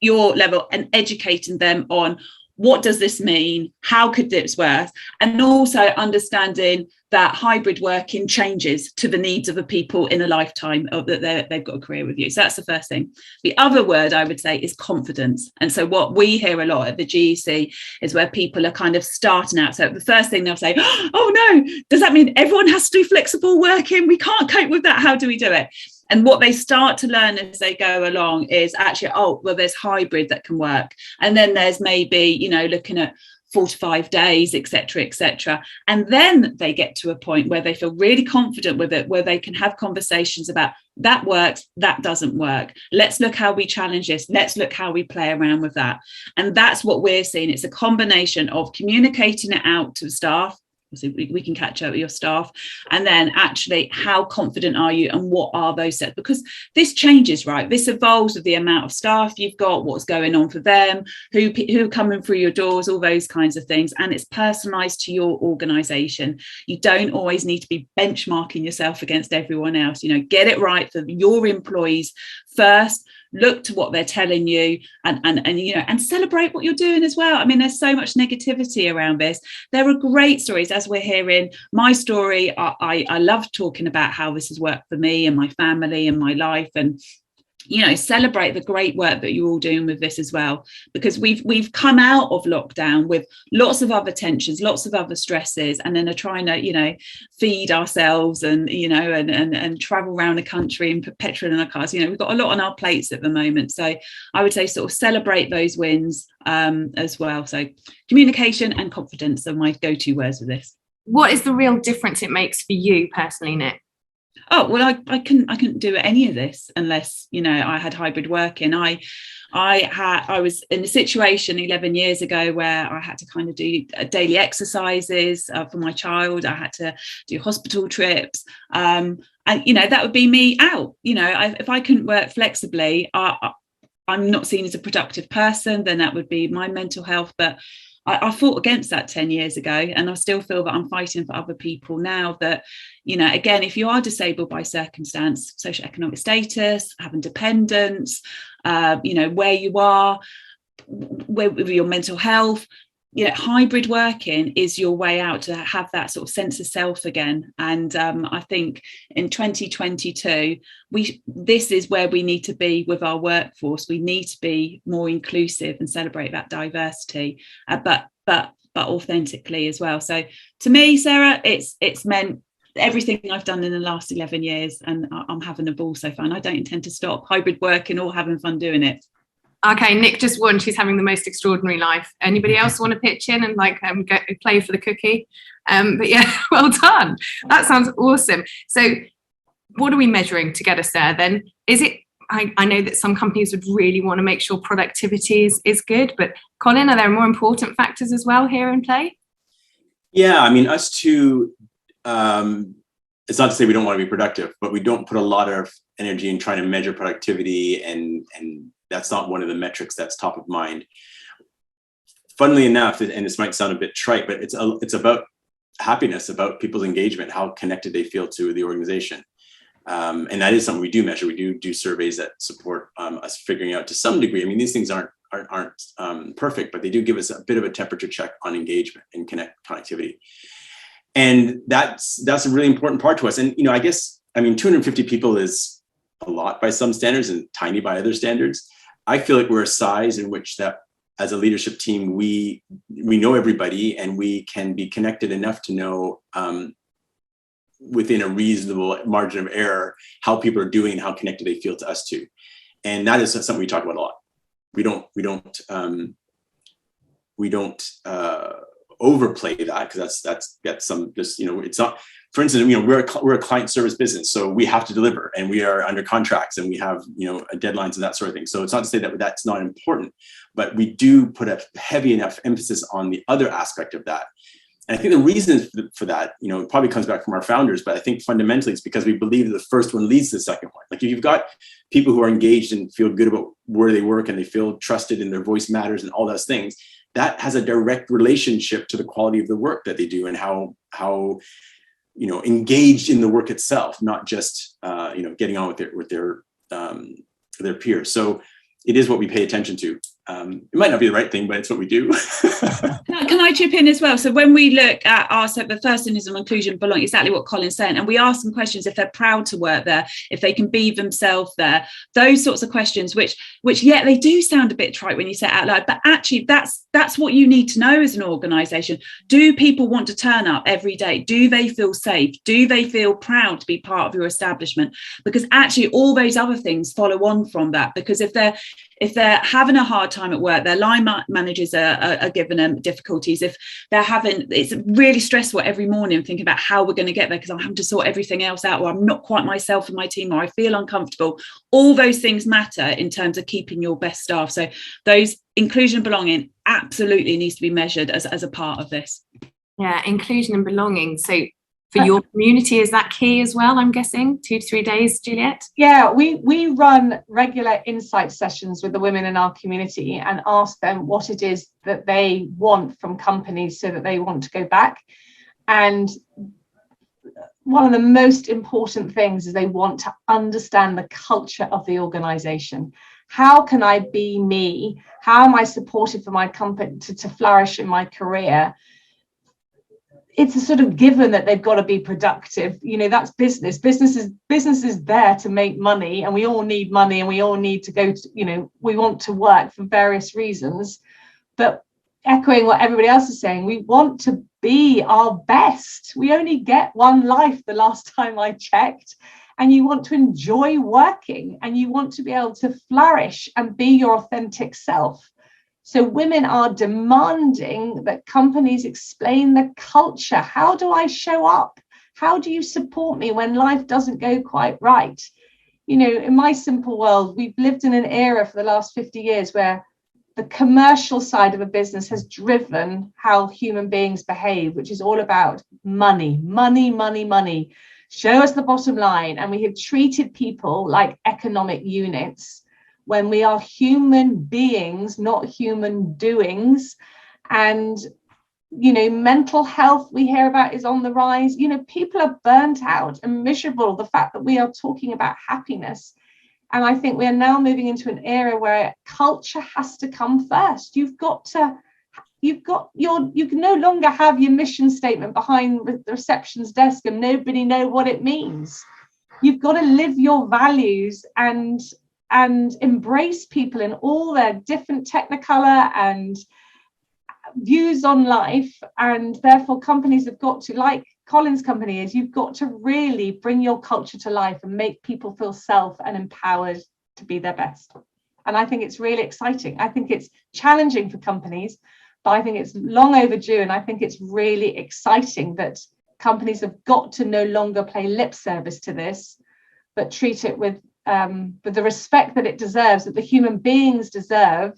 your level and educating them on what does this mean, how could this work, and also understanding that hybrid working changes to the needs of the people in a lifetime of that they've got a career with you. So that's the first thing. The other word I would say is confidence. And so what we hear a lot at the GEC is where people are kind of starting out. So the first thing they'll say, oh no, does that mean everyone has to do flexible working? We can't cope with that. How do we do it? And what they start to learn as they go along is actually, oh, well, there's hybrid that can work. And then there's maybe, you know, looking at 4 to 5 days, et cetera, et cetera. And then they get to a point where they feel really confident with it, where they can have conversations about that works, that doesn't work. Let's look how we challenge this. Let's look how we play around with that. And that's what we're seeing. It's a combination of communicating it out to staff. So we can catch up with your staff, and then actually how confident are you and what are those sets, because this changes, right? This evolves with the amount of staff you've got, what's going on for them, who are coming through your doors, all those kinds of things, and it's personalized to your organization. You don't always need to be benchmarking yourself against everyone else. You know, get it right for your employees first. Look to what they're telling you and you know, and celebrate what you're doing as well. I mean, there's so much negativity around this. There are great stories, as we're hearing. My story, I love talking about how this has worked for me and my family and my life, and you know, celebrate the great work that you're all doing with this as well, because we've come out of lockdown with lots of other tensions, lots of other stresses, and then are trying to, you know, feed ourselves and, you know, and travel around the country and put petrol in our cars. You know, we've got a lot on our plates at the moment. So I would say sort of celebrate those wins as well. So communication and confidence are my go-to words with this. What is the real difference it makes for you personally, Nick? Oh, well, I couldn't do any of this unless, you know, I had hybrid working. I was in a situation 11 years ago where I had to kind of do daily exercises for my child. I had to do hospital trips. And, you know, that would be me out. You know, if I couldn't work flexibly, I'm not seen as a productive person, then that would be my mental health. But I fought against that 10 years ago, and I still feel that I'm fighting for other people now that, you know, again, if you are disabled by circumstance, socioeconomic status, having dependents, you know, where you are, with your mental health, you know, hybrid working is your way out to have that sort of sense of self again. And I think in 2022, this is where we need to be with our workforce. We need to be more inclusive and celebrate that diversity, but authentically as well. So to me, Sarah, it's meant everything I've done in the last 11 years, and I'm having a ball so far. And I don't intend to stop hybrid working or having fun doing it. Okay, Nick just won. She's having the most extraordinary life. Anybody else want to pitch in and like go play for the cookie? But yeah, well done. That sounds awesome. So what are we measuring to get us there then? Is it, I know that some companies would really want to make sure productivity is good, but Colin, are there more important factors as well here in play? Yeah, I mean, us two it's not to say we don't want to be productive, but we don't put a lot of energy in trying to measure productivity, and that's not one of the metrics that's top of mind. Funnily enough, and this might sound a bit trite, but it's about happiness, about people's engagement, how connected they feel to the organization. And that is something we do measure. We do surveys that support us figuring out to some degree. I mean, these things aren't perfect, but they do give us a bit of a temperature check on engagement and connectivity. And that's a really important part to us. And, I guess, 250 people is a lot by some standards and tiny by other standards. I feel like we're a size in which that as a leadership team, we know everybody, and we can be connected enough to know within a reasonable margin of error how people are doing and how connected they feel to us too. And that is something we talk about a lot. We don't overplay that, because that's some just, it's not, for instance, we're a client service business, so we have to deliver, and we are under contracts, and we have deadlines and that sort of thing. So it's not to say that that's not important, but we do put a heavy enough emphasis on the other aspect of that. And I think the reason for that, it probably comes back from our founders, but I think fundamentally it's because we believe the first one leads to the second one. Like, if you've got people who are engaged and feel good about where they work, and they feel trusted and their voice matters and all those things, that has a direct relationship to the quality of the work that they do, and how engaged in the work itself, not just getting on with their peers. So it is what we pay attention to. It might not be the right thing, but it's what we do. Can I chip in as well? So when we look at the first thing is on inclusion, belonging, exactly what Colin's saying, and we ask them questions if they're proud to work there, if they can be themselves there, those sorts of questions, which yeah, they do sound a bit trite when you say it out loud, but actually that's what you need to know as an organisation. Do people want to turn up every day? Do they feel safe? Do they feel proud to be part of your establishment? Because actually all those other things follow on from that, because if they're having a hard time at work, their line managers are giving them difficulties. If they're it's really stressful every morning thinking about how we're going to get there because I'm having to sort everything else out, or I'm not quite myself and my team, or I feel uncomfortable. All those things matter in terms of keeping your best staff. So those inclusion and belonging absolutely needs to be measured as a part of this. Yeah, inclusion and belonging. So for your community, is that key as well, I'm guessing? 2 to 3 days, Juliet? Yeah, we run regular insight sessions with the women in our community and ask them what it is that they want from companies so that they want to go back. And one of the most important things is they want to understand the culture of the organization. How can I be me? How am I supported for my company to flourish in my career? It's a sort of given that they've got to be productive. That's business. Business is there to make money, and we all need money, and we all need to go to, we want to work for various reasons. But echoing what everybody else is saying, we want to be our best. We only get one life, the last time I checked, and you want to enjoy working, and you want to be able to flourish and be your authentic self. So women are demanding that companies explain the culture. How do I show up? How do you support me when life doesn't go quite right? In my simple world, we've lived in an era for the last 50 years where the commercial side of a business has driven how human beings behave, which is all about money, money, money, money. Show us the bottom line. And we have treated people like economic units, when we are human beings, not human doings. And, mental health we hear about is on the rise. People are burnt out and miserable. The fact that we are talking about happiness. And I think we are now moving into an era where culture has to come first. You can no longer have your mission statement behind the reception's desk and nobody know what it means. You've got to live your values and embrace people in all their different technicolor and views on life. And therefore companies have got to, like Colin's company is, you've got to really bring your culture to life and make people feel self and empowered to be their best. And I think it's really exciting. I think it's challenging for companies, but I think it's long overdue. And I think it's really exciting that companies have got to no longer play lip service to this, but treat it with the respect that it deserves, that the human beings deserve,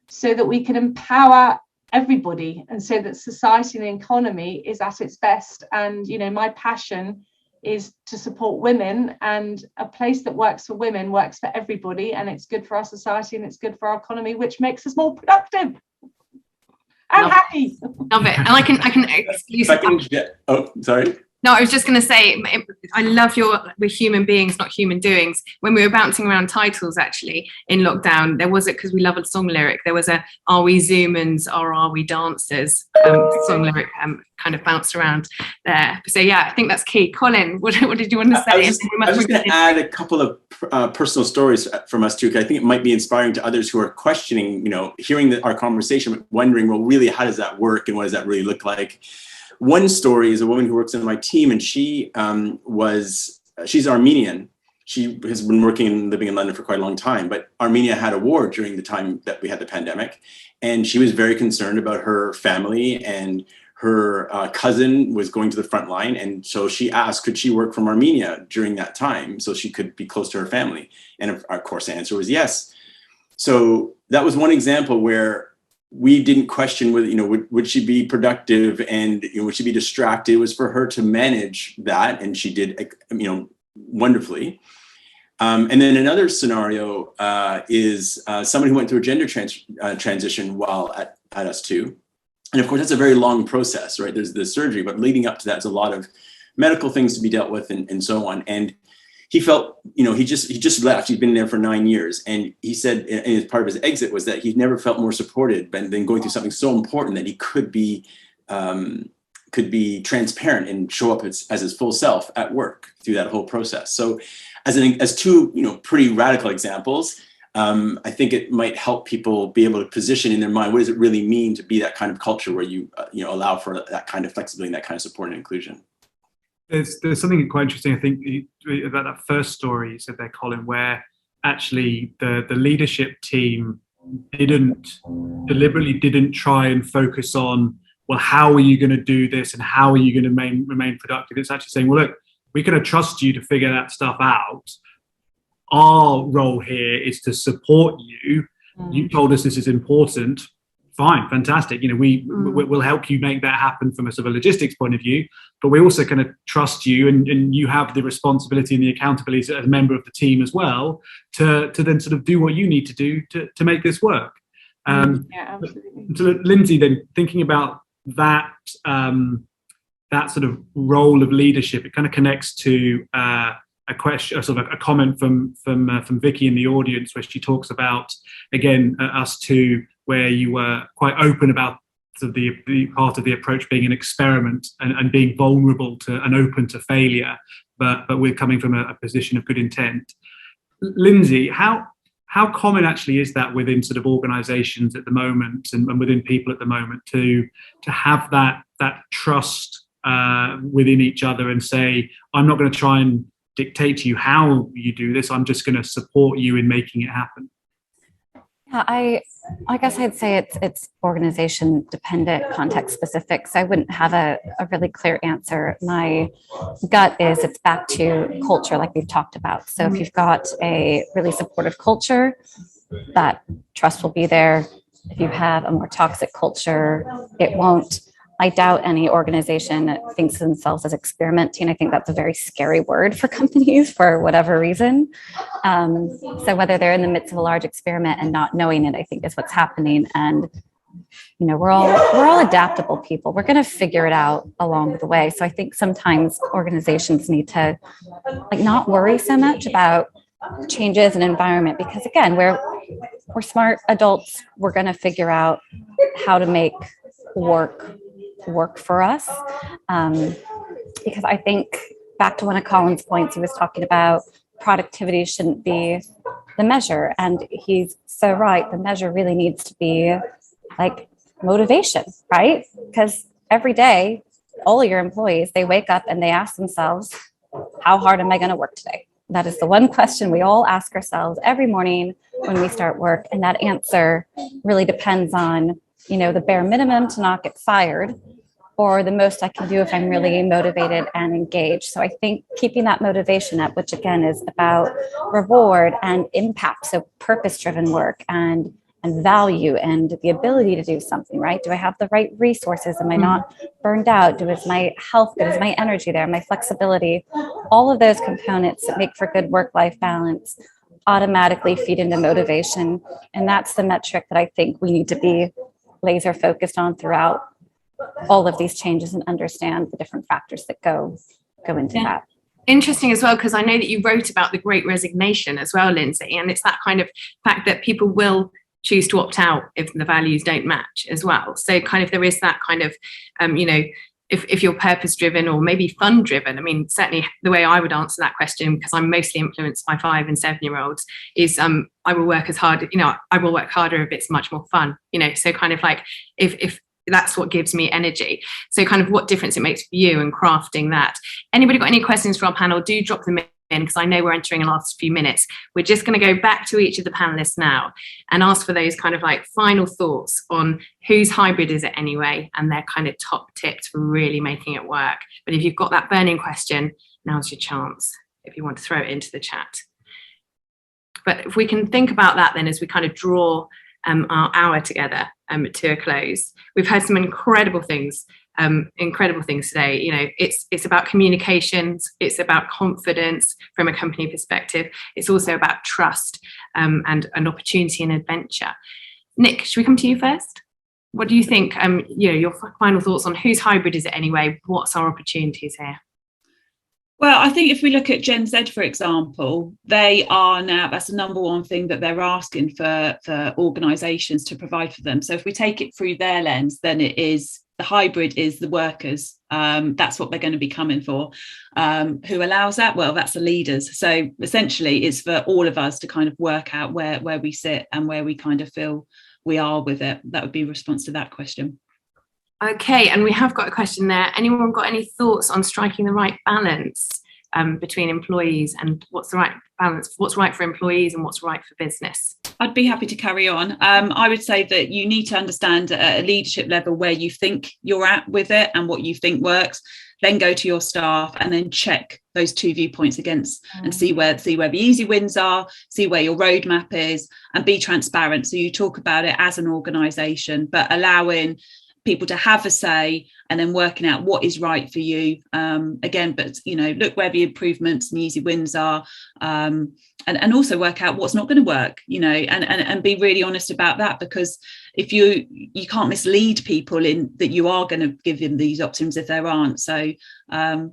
so that we can empower everybody and so that society and the economy is at its best. And, my passion is to support women, and a place that works for women works for everybody, and it's good for our society and it's good for our economy, which makes us more productive and happy. Love it. And I can excuse. Oh, sorry. No, I was just going to say, I love we're human beings, not human doings. When we were bouncing around titles, actually, in lockdown, there was because we love a song lyric, there was a "Are we Zoomers or are we dancers?" Song lyric kind of bounced around there. So yeah, I think that's key. Colin, what did you want to say? I was just going to add a couple of personal stories from us too, because I think it might be inspiring to others who are questioning, hearing our conversation, wondering, well, really, how does that work and what does that really look like? One story is a woman who works on my team, and she's Armenian. She has been working and living in London for quite a long time, but Armenia had a war during the time that we had the pandemic, and she was very concerned about her family, and her cousin was going to the front line, and so she asked, could she work from Armenia during that time so she could be close to her family? And of course, the answer was yes. So that was one example where we didn't question whether, would she be productive and would she be distracted. It was for her to manage that, and she did, wonderfully. And then another scenario is someone who went through a gender transition while at us too. And of course, that's a very long process, right? There's the surgery, but leading up to that, there's a lot of medical things to be dealt with and so on. And he felt, he just left. He's been there for 9 years. And he said, and as part of his exit was that he never felt more supported than going through something so important that he could be transparent and show up as his full self at work through that whole process. So as two, pretty radical examples, I think it might help people be able to position in their mind, what does it really mean to be that kind of culture where you, allow for that kind of flexibility and that kind of support and inclusion? There's something quite interesting, I think, about that first story you said there, Colin, where actually the leadership team deliberately didn't try and focus on, well, how are you going to do this and how are you going to remain productive? It's actually saying, well, look, we're going to trust you to figure that stuff out. Our role here is to support you. You told us this is important. Fine, fantastic. We'll help you make that happen from a sort of a logistics point of view, but we also kind of trust you, and you have the responsibility and the accountability as a member of the team as well to then sort of do what you need to do to make this work. Yeah, absolutely. So Lindsay, then thinking about that that sort of role of leadership, it kind of connects to a question, sort of a comment from Vicky in the audience, where she talks about, again, us two, where you were quite open about the part of the approach being an experiment and being vulnerable to and open to failure, but we're coming from a position of good intent. Lindsay, how common actually is that within sort of organizations at the moment and within people at the moment to have that trust within each other and say, I'm not going to try and dictate to you how you do this, I'm just going to support you in making it happen? Yeah, I guess I'd say it's organization dependent, context specific. So I wouldn't have a really clear answer. My gut is it's back to culture, like we've talked about. So if you've got a really supportive culture, that trust will be there. If you have a more toxic culture, it won't. I doubt any organization thinks of themselves as experimenting. I think that's a very scary word for companies for whatever reason. So whether they're in the midst of a large experiment and not knowing it, I think is what's happening. And we're all adaptable people. We're going to figure it out along the way. So I think sometimes organizations need to not worry so much about changes in environment, because again, we're smart adults. We're going to figure out how to make work for us, because I think back to one of Colin's points, he was talking about productivity shouldn't be the measure, and he's so right. The measure really needs to be like motivation, right? Because every day, all of your employees, they wake up and they ask themselves, how hard am I going to work today? That is the one question we all ask ourselves every morning when we start work, and that answer really depends on the bare minimum to not get fired, or the most I can do if I'm really motivated and engaged. So I think keeping that motivation up, which again is about reward and impact, so purpose-driven work and value and the ability to do something, right? Do I have the right resources? Am I not burned out? Is my health good? Is my energy there? My flexibility? all of those components that make for good work-life balance automatically feed into motivation. And that's the metric that I think we need to be laser focused on throughout all of these changes and understand the different factors that go into that. Interesting as well, because I know that you wrote about the Great Resignation as well, Lindsay, and it's that kind of fact that people will choose to opt out if the values don't match as well. So kind of there is that kind of, if you're purpose driven or maybe fun driven, I mean, certainly the way I would answer that question, because I'm mostly influenced by 5 and 7 year olds, is I will work as hard, I will work harder if it's much more fun, so kind of like if that's what gives me energy. So kind of what difference it makes for you and crafting that. Anybody got any questions for our panel? Do drop them in, because I know we're entering the last few minutes. We're just going to go back to each of the panelists now and ask for those kind of like final thoughts on whose hybrid is it anyway, and their kind of top tips for really making it work. But if you've got that burning question, now's your chance if you want to throw it into the chat. But if we can think about that then as we kind of draw our hour together to a close. We've heard some incredible things today. It's about communications, it's about confidence from a company perspective. It's also about trust and opportunity and adventure. Nick, should we come to you first? What do you think? Your final thoughts on whose hybrid is it anyway? What's our opportunities here? Well, I think if we look at Gen Z, for example, they are now, that's the number one thing that they're asking for organisations to provide for them. So if we take it through their lens, then it is the hybrid is the workers. That's what they're going to be coming for. Who allows that? Well, that's the leaders. So essentially it's for all of us to kind of work out where we sit and where we kind of feel we are with it. That would be a response to that question. Okay, and we have got a question there. Anyone got any thoughts on striking the right balance between employees and what's the right balance, what's right for employees and what's right for business? I'd be happy to carry on. I would say that you need to understand at a leadership level where you think you're at with it and what you think works. Then go to your staff and then check those 2 viewpoints against and see where the easy wins are, see where your roadmap is, and be transparent. So you talk about it as an organisation, but allowing people to have a say and then working out what is right for you. Again, but look where the improvements and easy wins are, and also work out what's not going to work, and be really honest about that, because if you can't mislead people in that you are going to give them these options if there aren't. So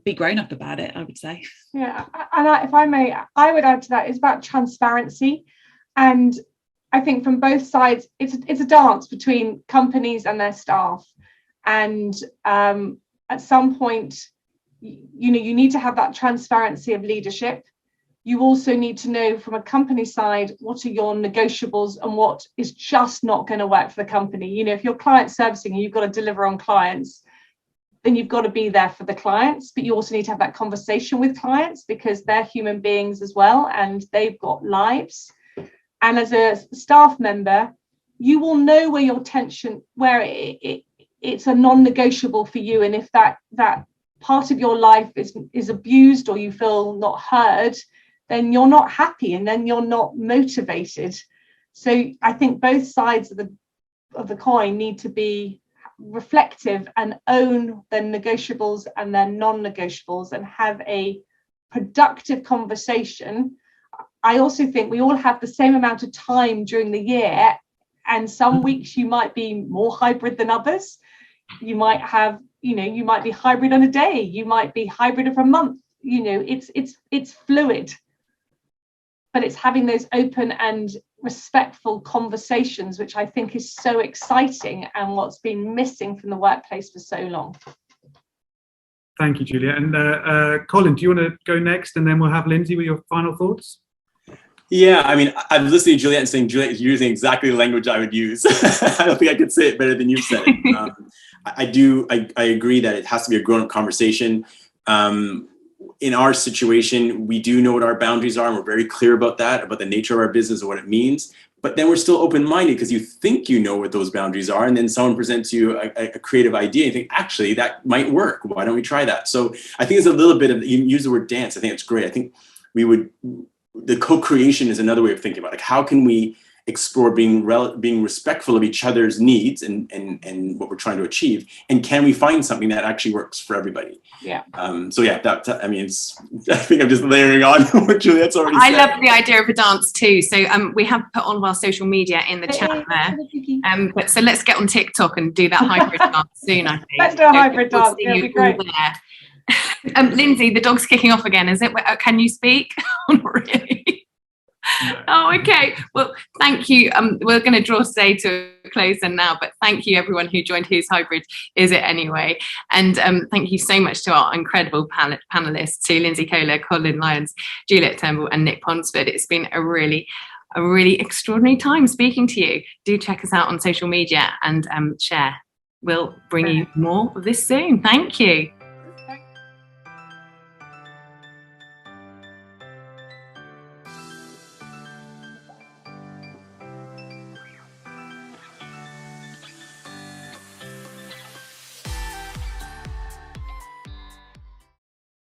be grown up about it, I would say. Yeah, and if I may, I would add to that, it's about transparency. And I think from both sides, it's a dance between companies and their staff. And at some point, you need to have that transparency of leadership. You also need to know from a company side, what are your negotiables and what is just not going to work for the company. If you're client servicing and you've got to deliver on clients, then you've got to be there for the clients. But you also need to have that conversation with clients, because they're human beings as well and they've got lives. And as a staff member, you will know where your tension, where it's a non-negotiable for you. And if that part of your life is abused or you feel not heard, then you're not happy and then you're not motivated. So I think both sides of the coin need to be reflective and own their negotiables and their non-negotiables and have a productive conversation. I also think we all have the same amount of time during the year, and some weeks you might be more hybrid than others. You might have, you might be hybrid on a day, you might be hybrid for a month. It's fluid, but it's having those open and respectful conversations, which I think is so exciting and what's been missing from the workplace for so long. Thank you, Julia. And Colin, do you want to go next, and then we'll have Lindsay with your final thoughts? Yeah, I mean, I'm listening to Juliet and saying Juliet is using exactly the language I would use. I don't think I could say it better than you said it. I agree that it has to be a grown-up conversation. In our situation, we do know what our boundaries are, and we're very clear about that, about the nature of our business and what it means. But then we're still open-minded, because you think you know what those boundaries are, and then someone presents you a creative idea, and you think, actually, that might work. Why don't we try that? So I think it's a little bit of, you use the word dance. I think it's great. I think the co-creation is another way of thinking about it. Like, how can we explore being respectful of each other's needs and what we're trying to achieve, and can we find something that actually works for everybody? Yeah. So yeah, I mean, I think I'm just layering on what Juliet's already said. I love the idea of a dance too. So we have put on our social media in the chat there. But so let's get on TikTok and do that hybrid dance soon, I think. Let's do a hybrid dance. It'll be great. Lindsay, the dog's kicking off again, is it? Can you speak? Not really. Oh, okay. Well, thank you. We're going to draw today to a close now, but thank you everyone who joined Whose Hybrid Is It Anyway? And thank you so much to our incredible panelists, to Lindsay Kohler, Colin Lyons, Juliet Turnbull and Nick Ponsford. It's been a really extraordinary time speaking to you. Do check us out on social media and share. We'll bring you more of this soon. Thank you.